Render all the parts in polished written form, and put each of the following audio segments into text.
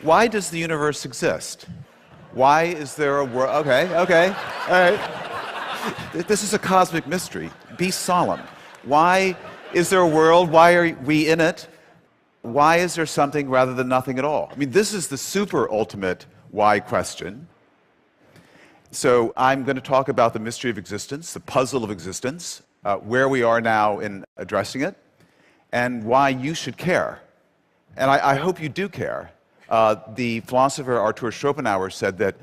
Why does the universe exist? Why is there a world? Okay, all right. This is a cosmic mystery. Be solemn. Why is there a world? Why are we in it? Why is there something rather than nothing at all? I mean, this is the super ultimate why question. So I'm going to talk about the mystery of existence, the puzzle of existence, where we are now in addressing it, and why you should care. And I hope you do care. The philosopher Arthur Schopenhauer said that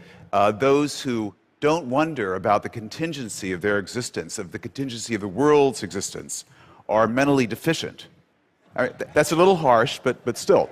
those who don't wonder about the contingency of their existence, of the contingency of the world's existence, are mentally deficient. All right, that's a little harsh, but still.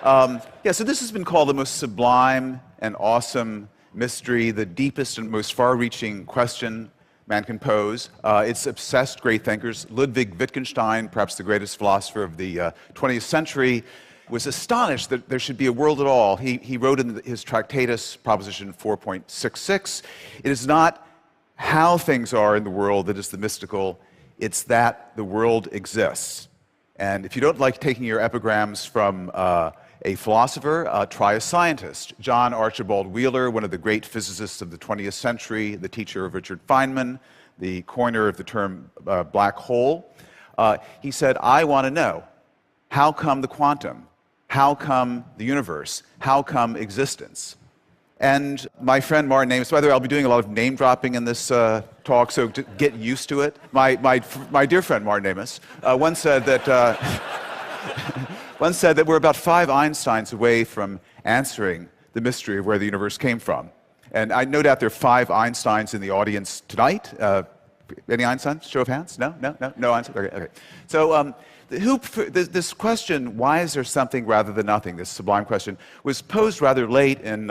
So this has been called the most sublime and awesome mystery, the deepest and most far-reaching question man can pose. It's obsessed great thinkers. Ludwig Wittgenstein, perhaps the greatest philosopher of the 20th century, was astonished that there should be a world at all. He wrote in his Tractatus, Proposition 4.66, it is not how things are in the world that is the mystical, it's that the world exists. And if you don't like taking your epigrams from a philosopher, try a scientist. John Archibald Wheeler, one of the great physicists of the 20th century, the teacher of Richard Feynman, the coiner of the term black hole, he said, I want to know, how come the quantum? How come the universe? How come existence? And my friend Martin Amis, by the way, I'll be doing a lot of name dropping in this talk, so to get used to it. My dear friend Martin Amis once said that we're about 5 Einsteins away from answering the mystery of where the universe came from. And I no doubt there are 5 Einsteins in the audience tonight. Any Einsteins? Show of hands? No Einstein? Okay. So this question, why is there something rather than nothing, this sublime question, was posed rather late in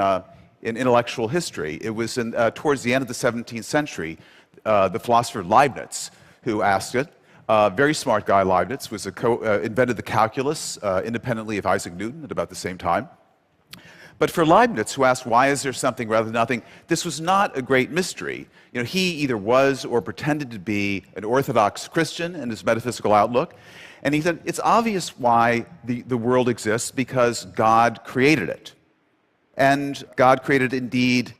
intellectual history. It was towards the end of the 17th century, the philosopher Leibniz who asked it. Very smart guy, Leibniz, was invented the calculus independently of Isaac Newton at about the same time. But for Leibniz, who asked, why is there something rather than nothing, this was not a great mystery. You know, he either was or pretended to be an Orthodox Christian in his metaphysical outlook. And he said, it's obvious why the world exists, because God created it. And God created indeed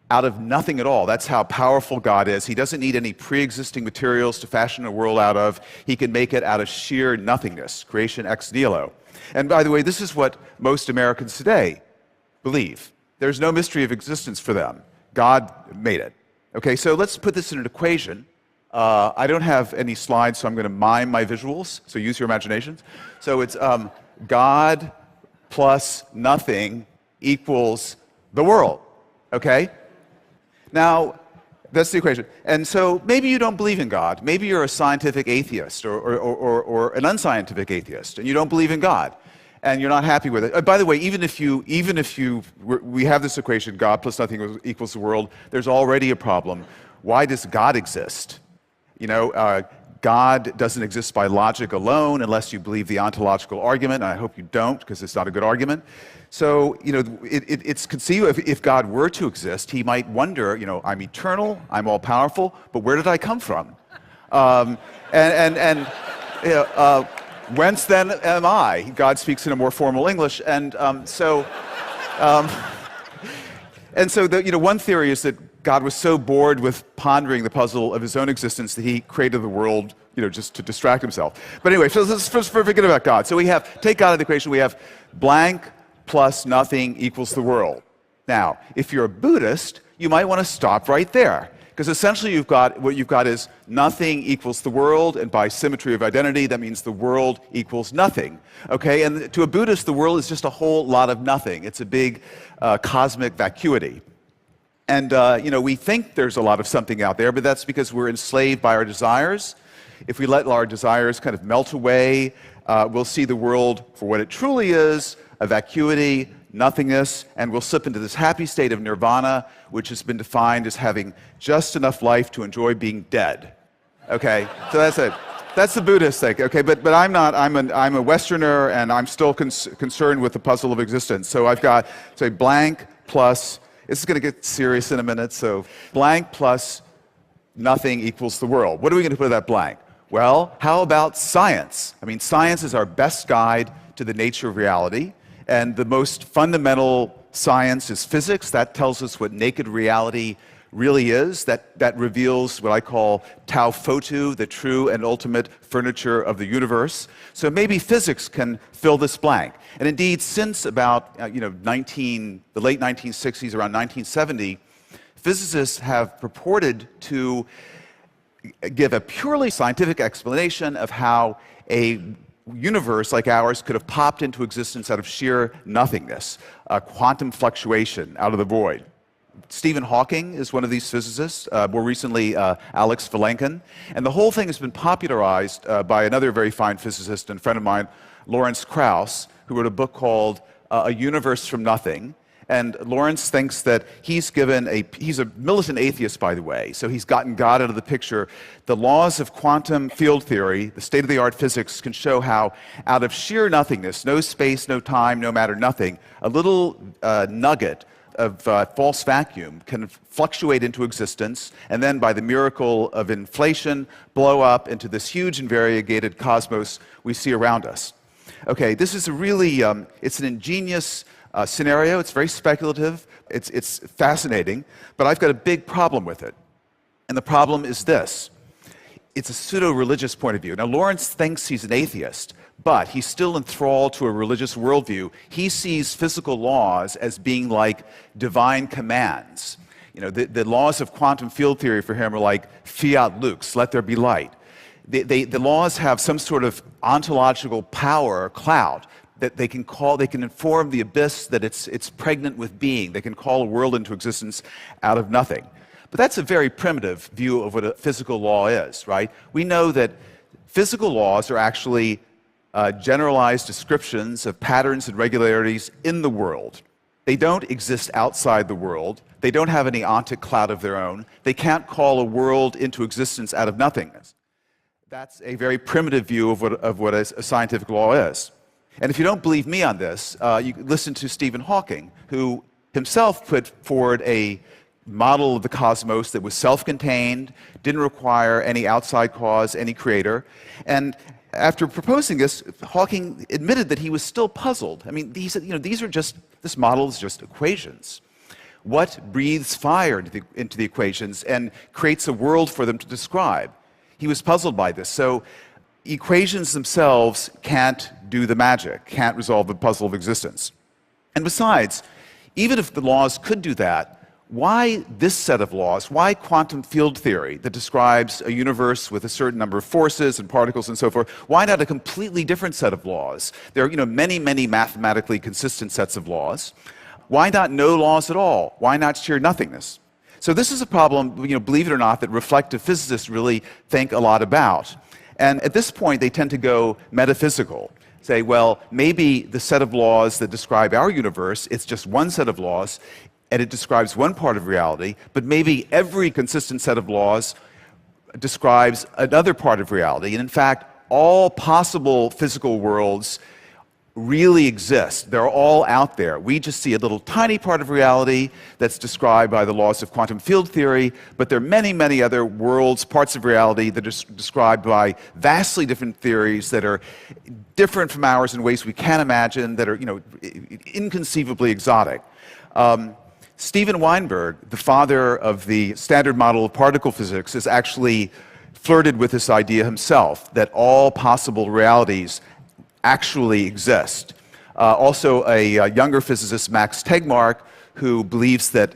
out of nothing at all. That's how powerful God is. He doesn't need any pre-existing materials to fashion a world out of. He can make it out of sheer nothingness, creation ex nihilo. And by the way, this is what most Americans today believe. There's no mystery of existence for them. God made it. Okay, so let's put this in an equation. I don't have any slides, so I'm going to mime my visuals, so use your imaginations. So it's God plus nothing equals the world, okay? Now, that's the equation. And so maybe you don't believe in God. Maybe you're a scientific atheist or an unscientific atheist, and you don't believe in God, and you're not happy with it. By the way, even if we have this equation, God plus nothing equals the world, there's already a problem. Why does God exist? You know, God doesn't exist by logic alone unless you believe the ontological argument, and I hope you don't, because it's not a good argument. So, you know, it's conceivable if God were to exist, he might wonder, you know, I'm eternal, I'm all-powerful, but where did I come from? Whence then am I? God speaks in a more formal English, and so one theory is that God was so bored with pondering the puzzle of his own existence that he created the world, you know, just to distract himself. But anyway, so let's first forget about God. So we have, take God out of the equation, we have blank plus nothing equals the world. Now, if you're a Buddhist, you might want to stop right there, because essentially what you've got is nothing equals the world, and by symmetry of identity, that means the world equals nothing. Okay, and to a Buddhist, the world is just a whole lot of nothing. It's a big cosmic vacuity. And, you know, we think there's a lot of something out there, but that's because we're enslaved by our desires. If we let our desires kind of melt away, we'll see the world for what it truly is, a vacuity, nothingness, and we'll slip into this happy state of nirvana, which has been defined as having just enough life to enjoy being dead. Okay, so that's it. That's the Buddhist thing, okay, but I'm not, I'm a Westerner, and I'm still concerned with the puzzle of existence. So I've got, say, blank plus, this is going to get serious in a minute, so blank plus nothing equals the world. What are we going to put in that blank? Well, how about science? I mean, science is our best guide to the nature of reality, And the most fundamental science is physics. That tells us what naked reality really is. That reveals what I call tau photu, the true and ultimate furniture of the universe. So maybe physics can fill this blank. And indeed, since about the late 1960s, around 1970, physicists have purported to give a purely scientific explanation of how a universe like ours could have popped into existence out of sheer nothingness, a quantum fluctuation out of the void. Stephen Hawking is one of these physicists, more recently Alex Vilenkin. And the whole thing has been popularized by another very fine physicist and friend of mine, Lawrence Krauss, who wrote a book called A Universe from Nothing. And Lawrence thinks that he's a militant atheist, by the way, so he's gotten God out of the picture. The laws of quantum field theory, the state-of-the-art physics, can show how out of sheer nothingness, no space, no time, no matter, nothing, a little nugget of false vacuum can fluctuate into existence, and then by the miracle of inflation, blow up into this huge and variegated cosmos we see around us. Okay, this is a really, it's an ingenious scenario. It's very speculative. It's fascinating, but I've got a big problem with it. And the problem is this. It's a pseudo-religious point of view. Now, Lawrence thinks he's an atheist, but he's still enthralled to a religious worldview. He sees physical laws as being like divine commands. You know, the laws of quantum field theory for him are like fiat lux, let there be light. The laws have some sort of ontological power or clout that they can inform the abyss that it's pregnant with being. They can call a world into existence out of nothing. But that's a very primitive view of what a physical law is, right? We know that physical laws are actually generalized descriptions of patterns and regularities in the world. They don't exist outside the world. They don't have any ontic cloud of their own. They can't call a world into existence out of nothingness. That's a very primitive view of what a scientific law is. And if you don't believe me on this, you listen to Stephen Hawking, who himself put forward a model of the cosmos that was self-contained, didn't require any outside cause, any creator. And after proposing this, Hawking admitted that he was still puzzled. I mean, he said, this model is just equations. What breathes fire into the equations and creates a world for them to describe? He was puzzled by this. So equations themselves can't do the magic, can't resolve the puzzle of existence. And besides, even if the laws could do that, why this set of laws? Why quantum field theory that describes a universe with a certain number of forces and particles and so forth? Why not a completely different set of laws? There are many, many mathematically consistent sets of laws. Why not no laws at all? Why not sheer nothingness? So this is a problem, believe it or not, that reflective physicists really think a lot about. And at this point, they tend to go metaphysical. Say, well, maybe the set of laws that describe our universe, it's just one set of laws, and it describes one part of reality, but maybe every consistent set of laws describes another part of reality. And in fact, all possible physical worlds really exist. They're all out there. We just see a little tiny part of reality that's described by the laws of quantum field theory, but there are many, many other worlds, parts of reality that are described by vastly different theories that are different from ours in ways we can't imagine, that are, inconceivably exotic. Steven Weinberg, the father of the standard model of particle physics, has actually flirted with this idea himself, that all possible realities actually exist. Also, a younger physicist, Max Tegmark, who believes that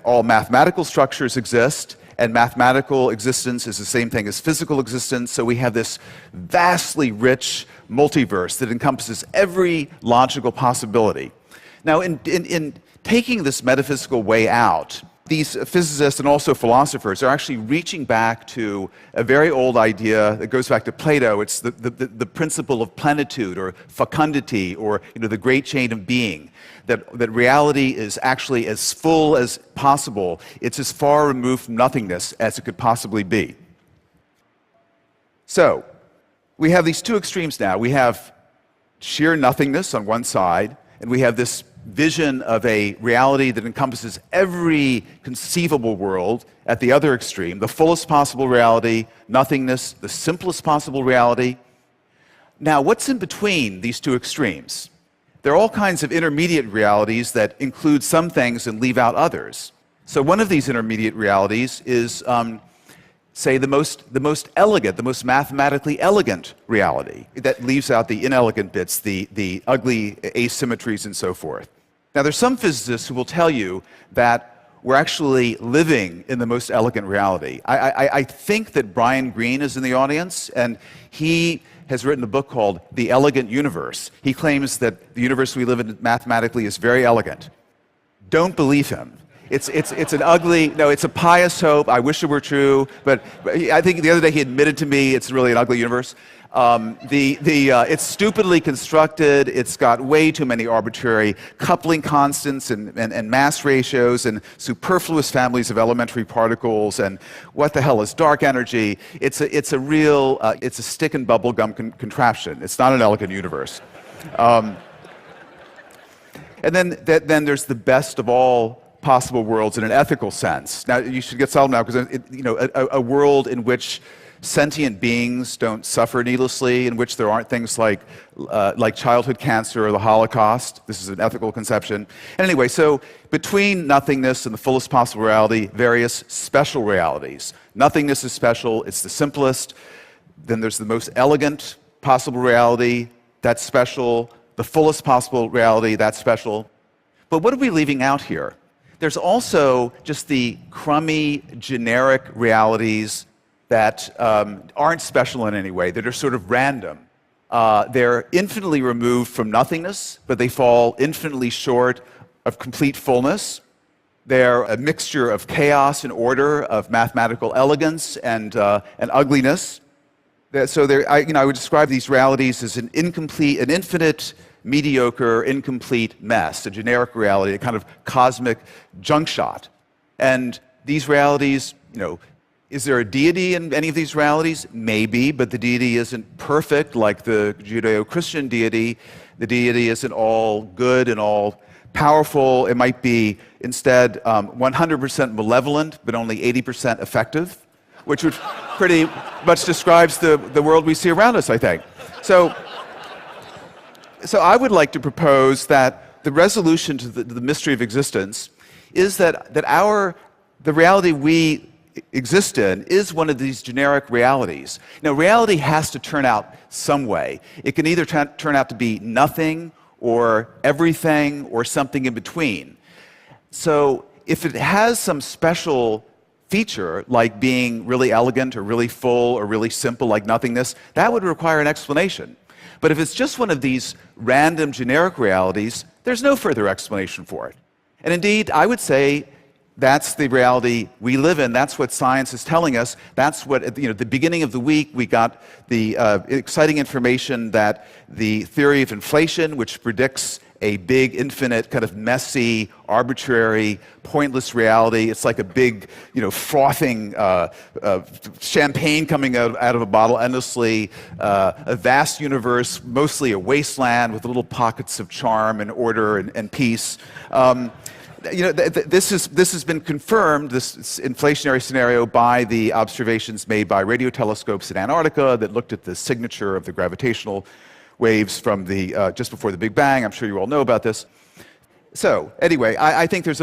all mathematical structures exist, and mathematical existence is the same thing as physical existence, so we have this vastly rich multiverse that encompasses every logical possibility. Now, in taking this metaphysical way out, these physicists and also philosophers are actually reaching back to a very old idea that goes back to Plato. It's the principle of plenitude or fecundity, or the great chain of being, that reality is actually as full as possible. It's as far removed from nothingness as it could possibly be. So we have these two extremes now. We have sheer nothingness on one side, and we have this vision of a reality that encompasses every conceivable world at the other extreme, the fullest possible reality, nothingness, the simplest possible reality. Now, what's in between these two extremes? there are all kinds of intermediate realities that include some things and leave out others. So one of these intermediate realities is, say, the most elegant, the most mathematically elegant reality that leaves out the inelegant bits, the ugly asymmetries and so forth. Now, there's some physicists who will tell you that we're actually living in the most elegant reality. I think that Brian Greene is in the audience, and he has written a book called The Elegant Universe. He claims that the universe we live in mathematically is very elegant. Don't believe him. It's an ugly, no, it's a pious hope. I wish it were true, but I think the other day he admitted to me it's really an ugly universe. It's stupidly constructed. It's got way too many arbitrary coupling constants and mass ratios and superfluous families of elementary particles. And what the hell is dark energy? It's a real, it's a stick and bubble gum contraption. It's not an elegant universe. And then there's the best of all possible worlds in an ethical sense. Now, you should get settled now, because a world in which sentient beings don't suffer needlessly, in which there aren't things like childhood cancer or the Holocaust. This is an ethical conception. And anyway, so between nothingness and the fullest possible reality, various special realities. Nothingness is special, it's the simplest. Then there's the most elegant possible reality, that's special. The fullest possible reality, that's special. But what are we leaving out here? There's also just the crummy, generic realities that aren't special in any way, that are sort of random. They're infinitely removed from nothingness, but they fall infinitely short of complete fullness. They're a mixture of chaos and order, of mathematical elegance and ugliness. So I would describe these realities as an infinite, mediocre, incomplete mess, a generic reality, a kind of cosmic junk shot. And these realities, is there a deity in any of these realities? Maybe, but the deity isn't perfect like the Judeo-Christian deity. The deity isn't all good and all powerful. It might be instead 100% malevolent, but only 80% effective, which would pretty much describes the world we see around us, I think. So I would like to propose that the resolution to the mystery of existence is that the reality we exist in is one of these generic realities. Now, reality has to turn out some way. It can either turn out to be nothing or everything or something in between. So if it has some special feature, like being really elegant or really full or really simple, like nothingness, that would require an explanation. But if it's just one of these random generic realities, there's no further explanation for it. And indeed, I would say that's the reality we live in. That's what science is telling us. That's what, at the beginning of the week, we got the exciting information that the theory of inflation, which predicts a big, infinite, kind of messy, arbitrary, pointless reality. It's like a big, frothing champagne coming out of a bottle endlessly, a vast universe, mostly a wasteland with little pockets of charm and order and peace. This has been confirmed, this inflationary scenario, by the observations made by radio telescopes in Antarctica that looked at the signature of the gravitational waves from just before the Big Bang. I'm sure you all know about this. So anyway, I think there's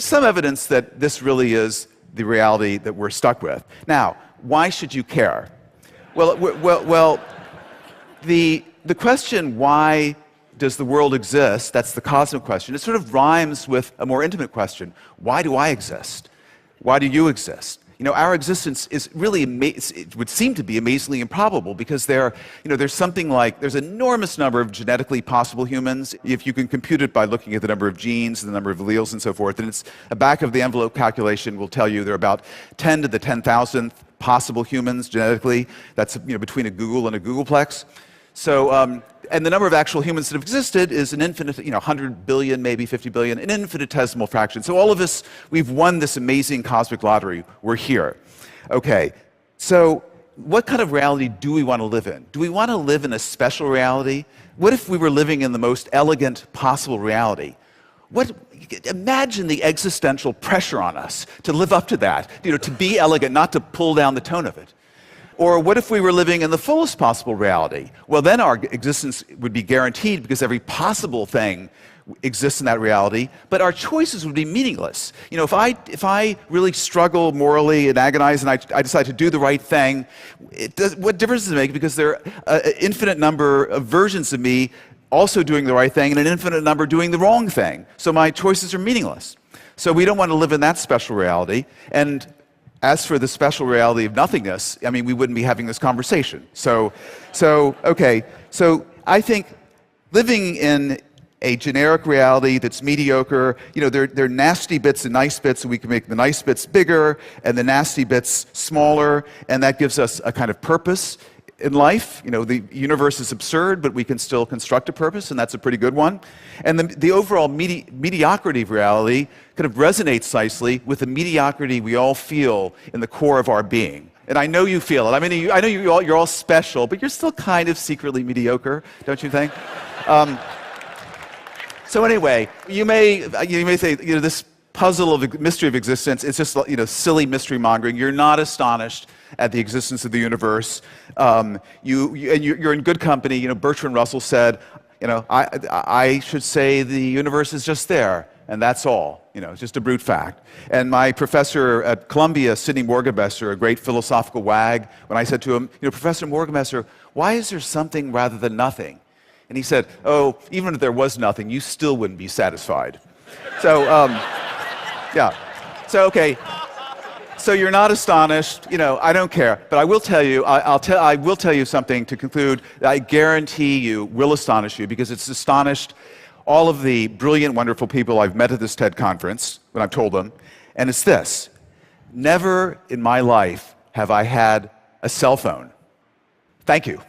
some evidence that this really is the reality that we're stuck with. Now, why should you care? Well, the question, why does the world exist? That's the cosmic question. It sort of rhymes with a more intimate question. Why do I exist? Why do you exist? Our existence is really, it would seem to be amazingly improbable, because there's an enormous number of genetically possible humans, if you can compute it by looking at the number of genes and the number of alleles and so forth. And it's a back of the envelope calculation will tell you there are about 10 to the 10,000th possible humans genetically. That's between a Google and a Googleplex. So, and the number of actual humans that have existed is an infinite, 100 billion, maybe 50 billion, an infinitesimal fraction. So all of us, we've won this amazing cosmic lottery. We're here. Okay, so what kind of reality do we want to live in? Do we want to live in a special reality? What if we were living in the most elegant possible reality? Imagine the existential pressure on us to live up to that, to be elegant, not to pull down the tone of it. Or what if we were living in the fullest possible reality? Well, then our existence would be guaranteed because every possible thing exists in that reality, but our choices would be meaningless. You know, if I really struggle morally and agonize and I decide to do the right thing, what difference does it make? Because there are an infinite number of versions of me also doing the right thing and an infinite number doing the wrong thing. So my choices are meaningless. So we don't want to live in that special reality. And as for the special reality of nothingness, I mean, we wouldn't be having this conversation. So I think living in a generic reality that's mediocre, you know, there are nasty bits and nice bits, and we can make the nice bits bigger and the nasty bits smaller, and that gives us a kind of purpose in life. You know, the universe is absurd, but we can still construct a purpose, and that's a pretty good one. And the overall mediocrity of reality kind of resonates nicely with the mediocrity we all feel in the core of our being. And I know you feel it. I mean, I know you're all special, but you're still kind of secretly mediocre, don't you think? So anyway, you may say, you know, this puzzle of mystery of existence, it's just, you know, silly mystery mongering. You're not astonished at the existence of the universe. You're in good company. You know, Bertrand Russell said, you know, I should say the universe is just there, and that's all. You know, it's just a brute fact. And my professor at Columbia, Sidney Morgenbesser, a great philosophical wag, when I said to him, you know, Professor Morgenbesser, why is there something rather than nothing? And he said, oh, even if there was nothing, you still wouldn't be satisfied. So, yeah. So, okay. So you're not astonished. You know, I don't care. But I will tell you, I will tell you something to conclude that I guarantee you will astonish you, because it's astonished all of the brilliant, wonderful people I've met at this TED conference when I've told them. And it's this: never in my life have I had a cell phone. Thank you.